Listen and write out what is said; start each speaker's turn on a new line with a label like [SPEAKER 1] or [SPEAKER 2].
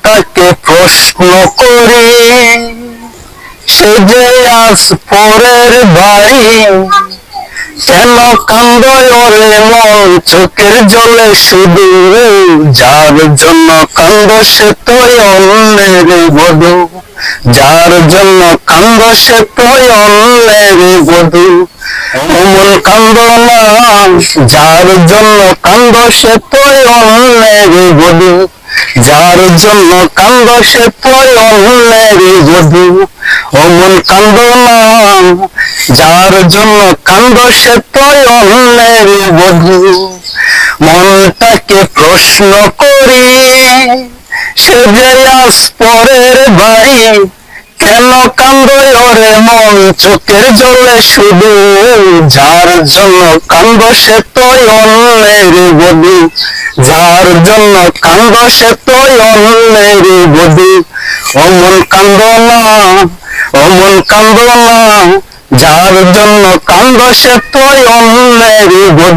[SPEAKER 1] মনটাকে প্রশ্ন করি, সে যে আজ পরের বাড়ি, কেন কান্দ ওরে মন চোখের জলে শুধু, যার জন্য কান্দ সে তো অন্যের বধূ, যার জন্য কান্দ সে তো অন্যের বধূ। অমন কান্দ না, যার জন্য কান্দ সে তো অন্যের বধূ, যার জন্য কান্দ সে তো অন্যের বধূ। অমন কান্দ না, যার জন্য কান্দ সে তো অন্যের বধূ। মনটাকে প্রশ্ন করি, সে যে আজ পরের বাড়ি, কেন কান্দ ওরে মন চোখের জলে শুধু, যার জন্য কান্দ সে তো অন্যের বধূ, যার জন্য কান্দ সে তো অন্যের বধূ। অমন কান্দ না, অমন কান্দ না, যার জন্য কান্দ সে তো অন্যের বধূ।